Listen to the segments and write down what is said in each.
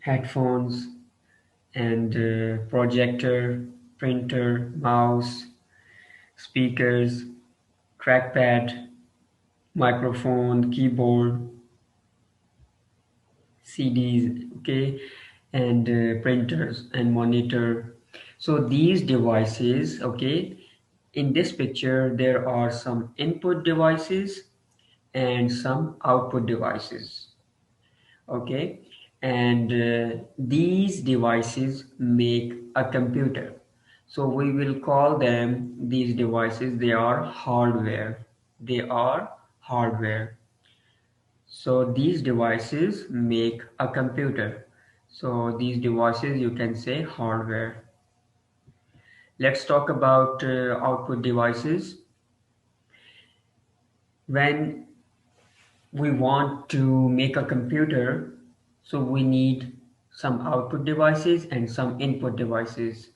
headphones, and projector, printer, mouse, speakers, trackpad, microphone, keyboard, CDs, okay, and printers and monitor. So these devices, okay, in this picture there are some input devices and some output devices, okay, and these devices make a computer. So we will call them, these devices, they are hardware. They are hardware. So these devices make a computer. So these devices, you can say hardware. Let's talk about output devices. When we want to make a computer, so we need some output devices and some input devices.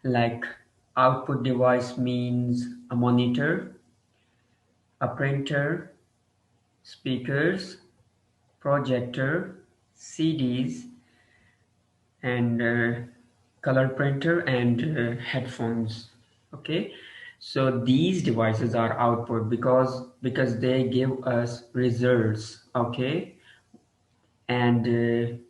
Like output device means a monitor, a printer, speakers, projector, CDs, and color printer and headphones. Okay, so these devices are output because they give us results. Okay, and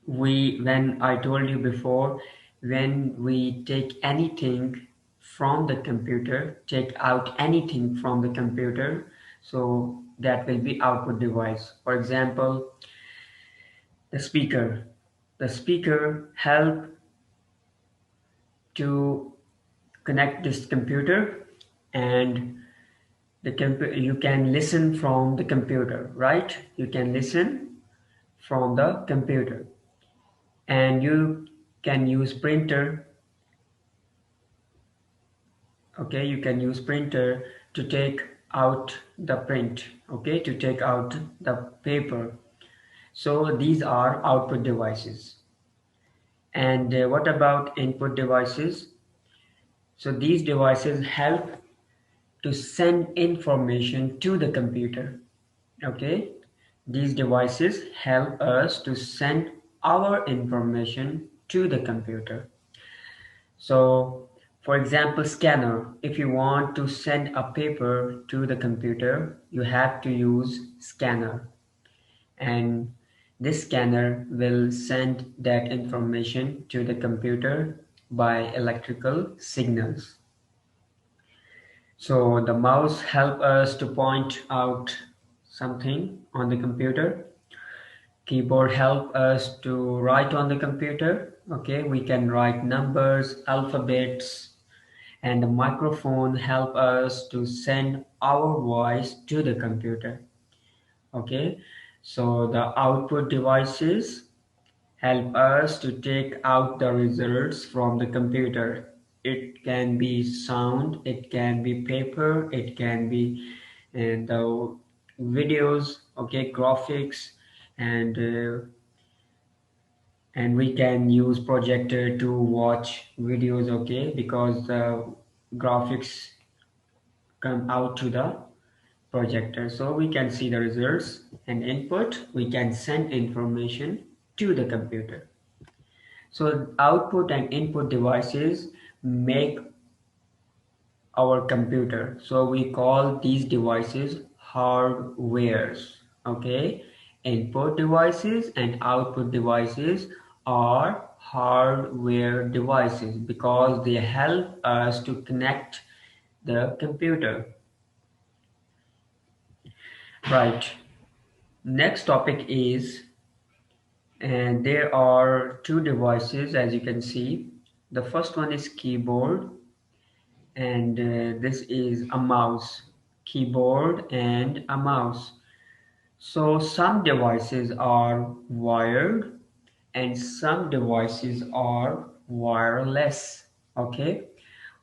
we when I told you before, when we take anything from the computer, take out anything from the computer, so that will be output device. For example, the speaker. The speaker help to connect this computer, and you can listen from the computer, right? You can listen from the computer, and you can use printer. Okay, you can use printer to take out the print, okay, to take out the paper. So these are output devices. And what about input devices? So these devices help to send information to the computer. Okay, these devices help us to send our information to the computer. So for example, scanner, if you want to send a paper to the computer, you have to use scanner, and this scanner will send that information to the computer by electrical signals. So the mouse help us to point out something on the computer. Keyboard help us to write on the computer. Okay, we can write numbers, alphabets, and the microphone help us to send our voice to the computer. Okay, so the output devices help us to take out the results from the computer. It can be sound, it can be paper, it can be the videos, okay, graphics, and we can use projector to watch videos, okay, because the graphics come out to the projector, so we can see the results. And input, we can send information to the computer. So output and input devices make our computer. So we call these devices hardwares. Okay, input devices and output devices are hardware devices because they help us to connect the computer. Right. Next topic is, and there are two devices as you can see. The first one is keyboard, and this is a mouse. Keyboard and a mouse. So some devices are wired and some devices are wireless. Okay,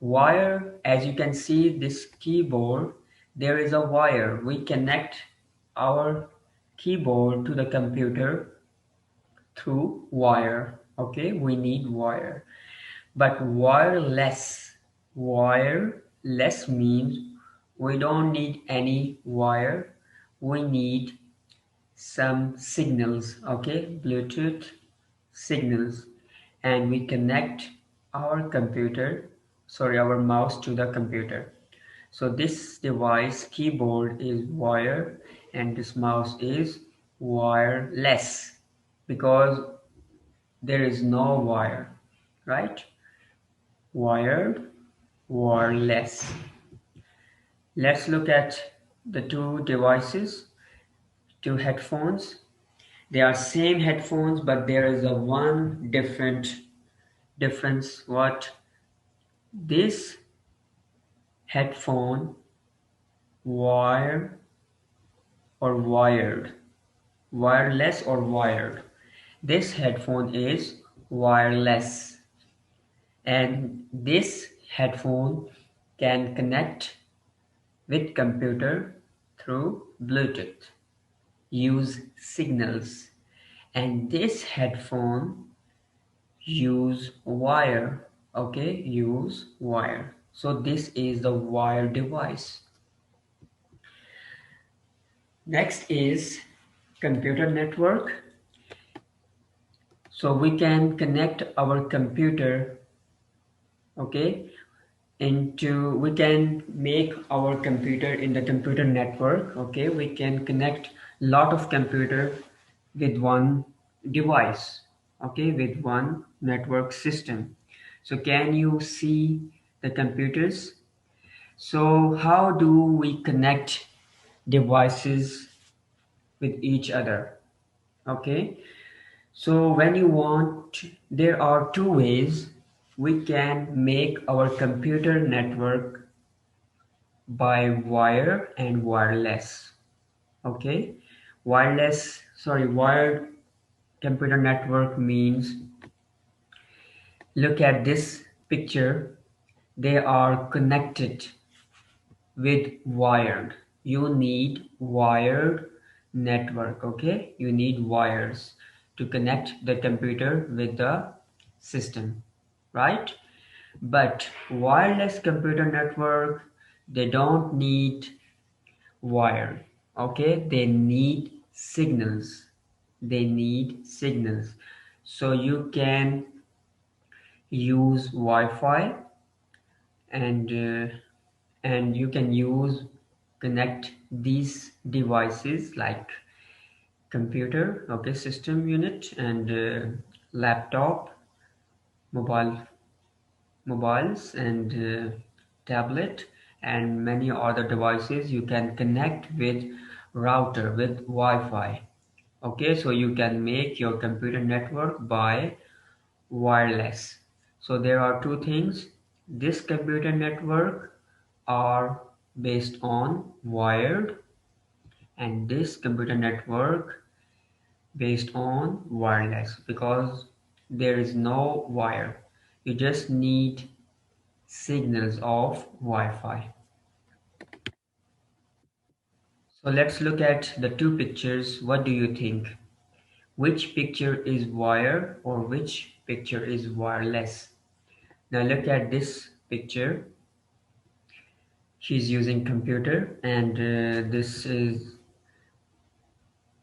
wire, as you can see this keyboard, there is a wire. We connect our keyboard to the computer through wire. Okay, we need wire. But wireless means we don't need any wire. We need some signals, okay, Bluetooth signals, and we connect our computer, sorry, our mouse to the computer. So this device keyboard is wired and this mouse is wireless because there is no wire, right? Wired, wireless. Let's look at the two devices, two headphones. They are same headphones, but there is a one difference. What? This headphone wire or wired, wireless or wired. This headphone is wireless, and this headphone can connect with computer through Bluetooth, use signals, and this headphone use wire. Okay, use wire. So this is the wire device. Next is computer network. So we can connect our computer, okay, into, we can make our computer in the computer network. Okay, we can connect lot of computer with one device, okay, with one network system. So can you see the computers? So how do we connect devices with each other? Okay, so when you want, there are two ways we can make our computer network, by wire and wireless. Okay, wireless, sorry, wired computer network means, look at this picture, they are connected with wired. You need wired network. Okay, you need wires to connect the computer with the system, right? But wireless computer network, they don't need wire. Okay, they need signals. They need signals. So you can use Wi-Fi, and you can use, connect these devices like computer, okay, system unit, and laptop, mobile mobiles, and tablet, and many other devices you can connect with router, with Wi-Fi. Okay, so you can make your computer network by wireless. So there are two things. This computer network are based on wired, and this computer network based on wireless, because there is no wire. You just need signals of Wi-Fi. So let's look at the two pictures. What do you think? Which picture is wire or which picture is wireless? Now look at this picture. She's using computer, and this is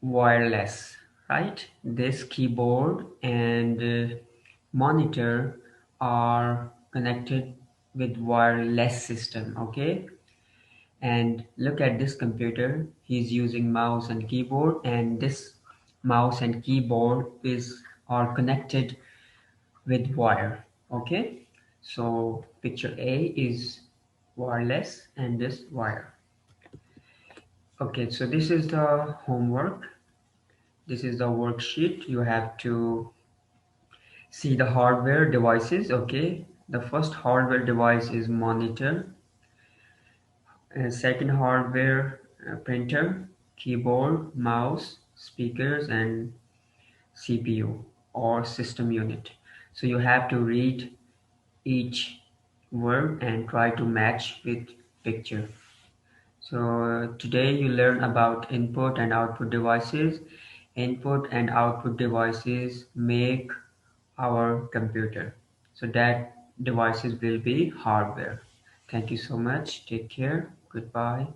wireless, right? This keyboard and monitor are connected with wireless system, okay? And look at this computer, he's using mouse and keyboard, and this mouse and keyboard is are connected with wire. Okay, so picture A is wireless and this wire. Okay, so this is the homework, this is the worksheet. You have to see the hardware devices. Okay, the first hardware device is monitor, second hardware, printer, keyboard, mouse, speakers, and CPU or system unit. So you have to read each word and try to match with picture. So today you learn about input and output devices. Input and output devices make our computer. So that devices will be hardware. Thank you so much. Take care. Goodbye.